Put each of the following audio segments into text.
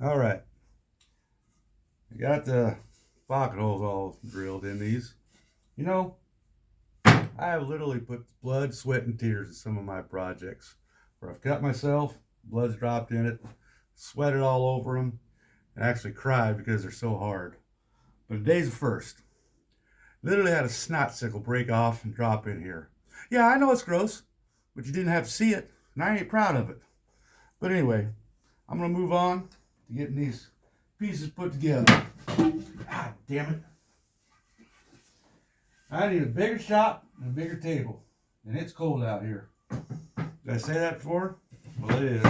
All right, I got the pocket holes all drilled in these. You know, I have literally put blood, sweat, and tears in some of my projects where I've cut myself, blood's dropped in it, sweated all over them, and actually cried because they're so hard. But today's the first. Literally had a snot sickle break off and drop in here. Yeah, I know it's gross, but you didn't have to see it, and I ain't proud of it. But anyway, I'm gonna move on to getting these pieces put together. God damn it. I need a bigger shop and a bigger table. And it's cold out here. Did I say that before? Well, it is.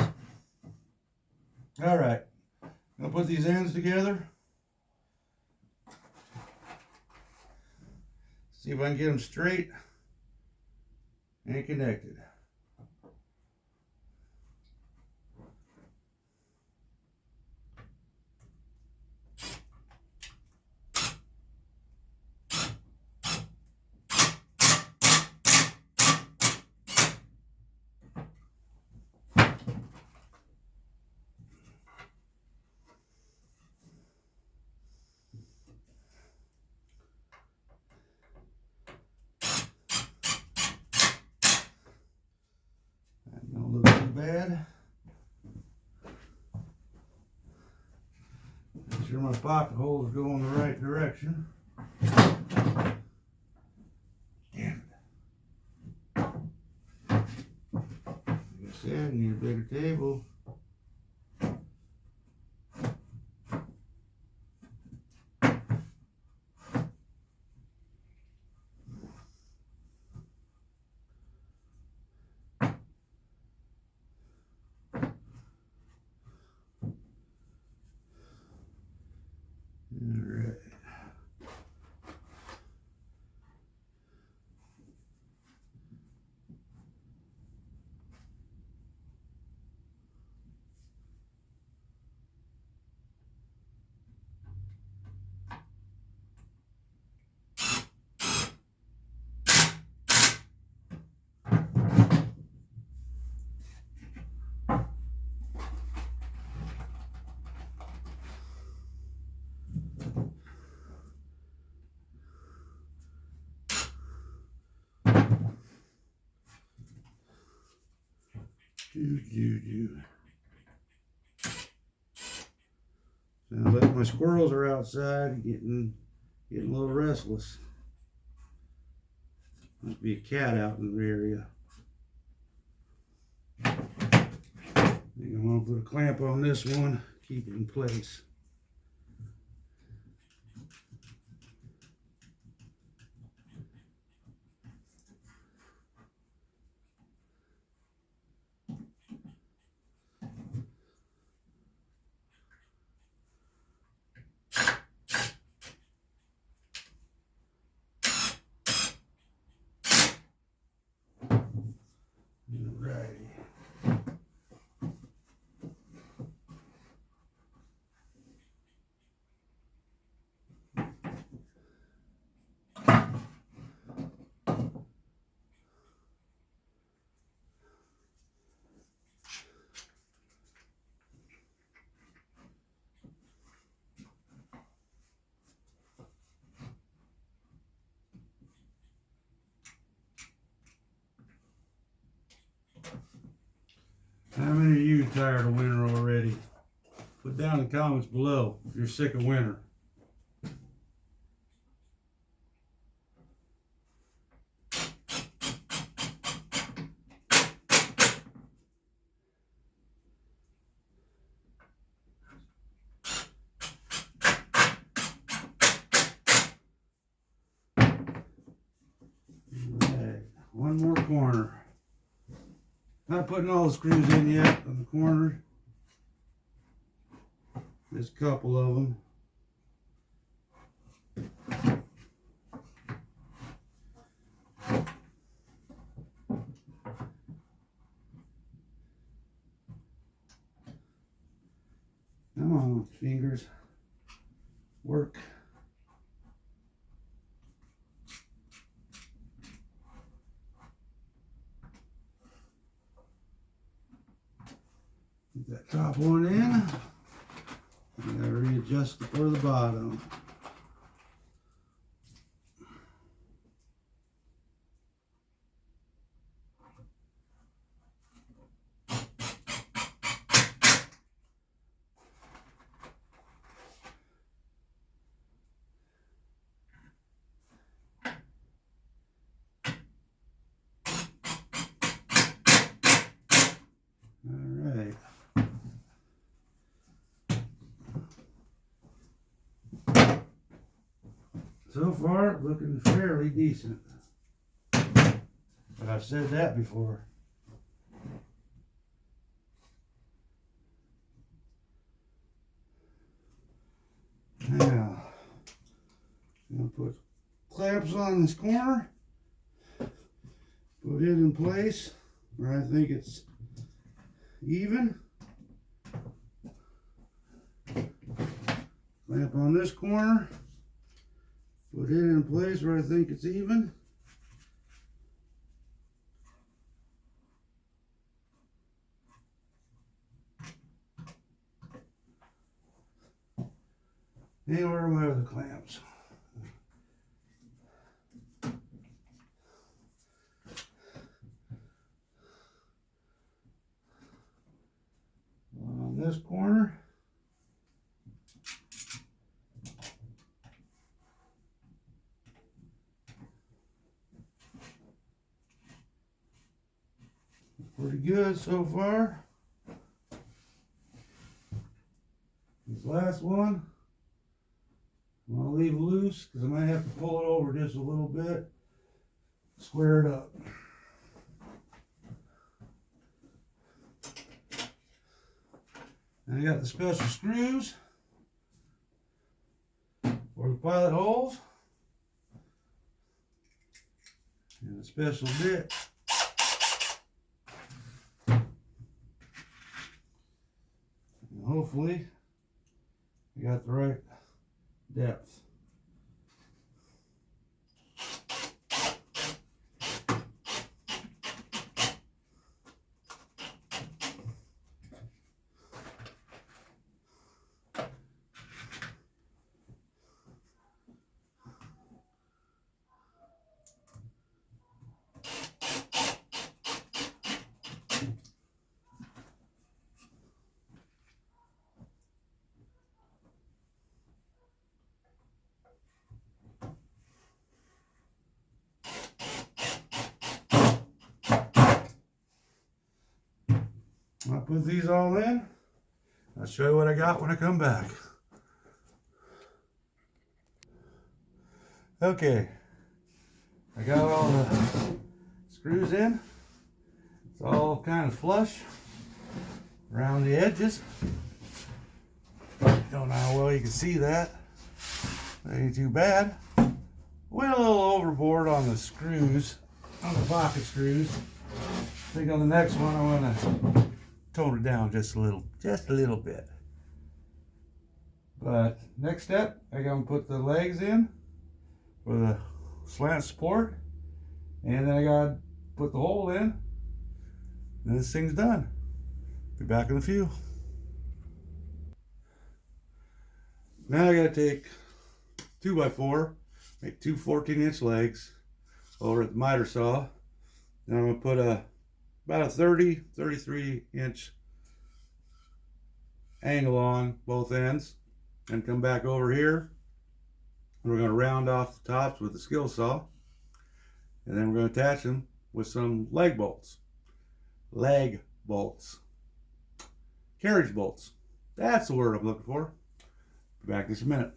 Alright. I'm going to put these ends together. See if I can get them straight and connected. That don't look too bad. Make sure my pocket holes go in the right direction. Damn it. Like I said, I need a bigger table. Alright. Sounds like my squirrels are outside getting a little restless. Must be a cat out in the area. I think I'm gonna put a clamp on this one, keep it in place. Alrighty. How many of you are tired of winter already? Put down in the comments below if you're sick of winter. Alright, one more corner. Not putting all the screws in yet on the corner. There's a couple of them. Come on, fingers. Work. Get that top one in. just for the bottom. Alright. So far, looking fairly decent. But I've said that before. Now, I'm going to put clamps on this corner. Put it in place where I think it's even. Clamp on this corner. Put it in place where I think it's even. And where are my other clamps? One on this corner. Pretty good so far. This last one, I'm going to leave loose because I might have to pull it over just a little bit, square it up. And I got the special screws for the pilot holes and a special bit. And hopefully I got the right depth. I'll put these all in. I'll show you what I got when I come back. Okay, I got all the screws in. It's all kind of flush around the edges. Don't know how well you can see that. That ain't too bad. Went a little overboard on the screws, on the pocket screws. I think on the next one I want to tone it down just a little bit. But next step, I'm gonna put the legs in for the slant support, and then I gotta put the hole in, and this thing's done. Be back in a few. Now I gotta take 2x4, make two 14-inch legs over at the miter saw. Then I'm gonna put about a 33 inch angle on both ends, and come back over here, and we're going to round off the tops with the skill saw, and then we're going to attach them with some leg bolts, carriage bolts. That's the word I'm looking for. Be back in just a minute.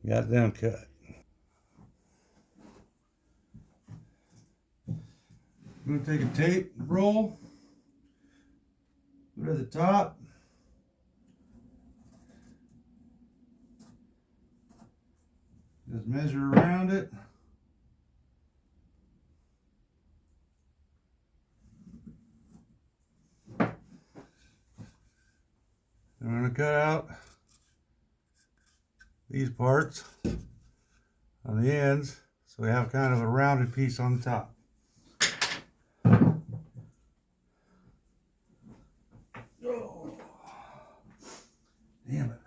Got them cut. I'm gonna take a tape roll, put it at the top. Just measure around it. I'm gonna cut out these parts on the ends so we have kind of a rounded piece on the top. Oh, damn it.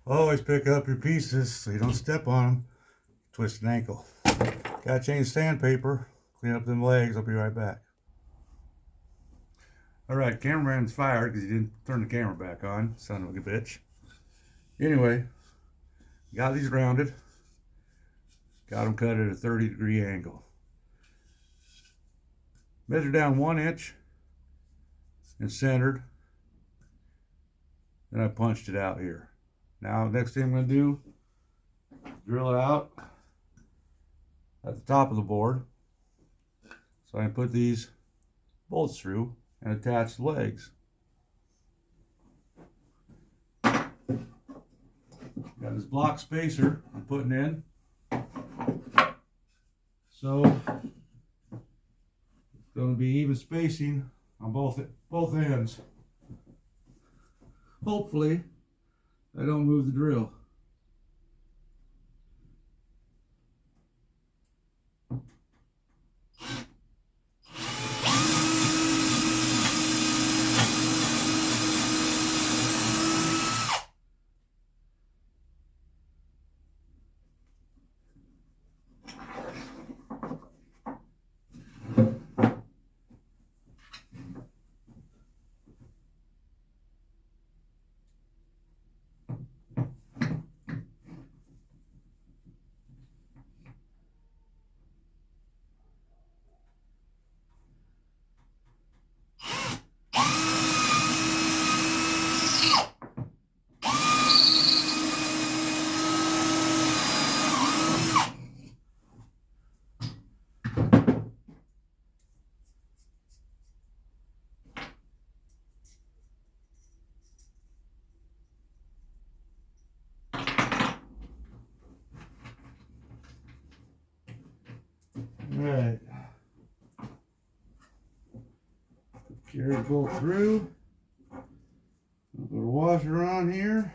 Always pick up your pieces so you don't step on them. Twist an ankle. Gotta change sandpaper. Clean up them legs. I'll be right back. Alright, cameraman's fired because he didn't turn the camera back on. Son of a bitch. Anyway, got these rounded. Got them cut at a 30-degree angle. Measure down 1 inch and centered. Then I punched it out here. Now, next thing I'm going to do, drill it out at the top of the board. So I can put these bolts through and attach the legs. Got this block spacer I'm putting in. So it's going to be even spacing on both ends. Hopefully, I don't move the drill. Alright. Carry the bolt through. I'll put a washer on here.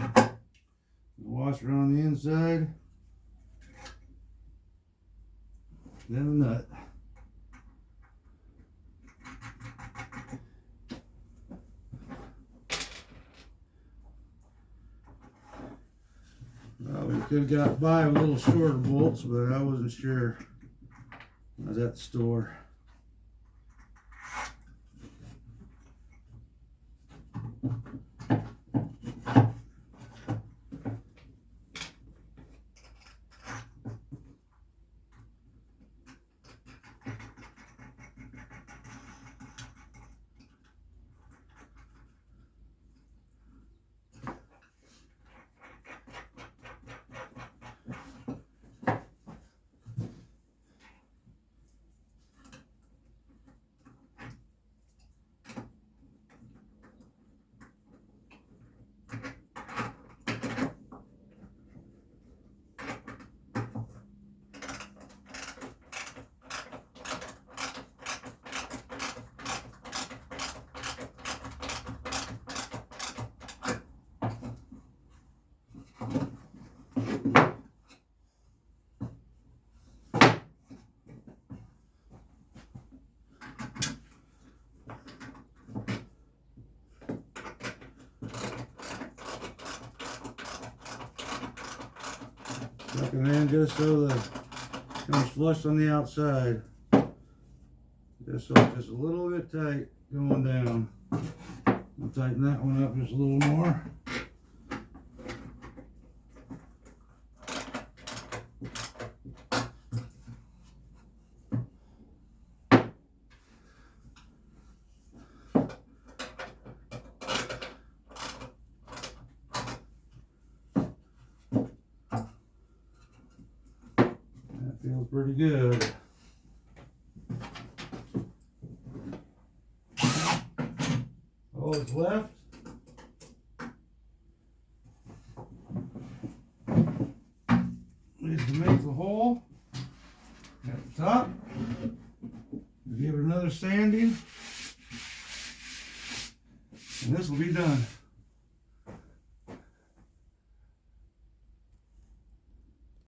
The washer on the inside. Then a nut. Well, we could have got by with a little shorter bolts, but I wasn't sure. I was at the store. Tucking in just so that it comes flush on the outside. Just so it's just a little bit tight going down. I'll tighten that one up just a little more. That feels pretty good. All that's left is to make the hole at the top. Give it another sanding, and this will be done.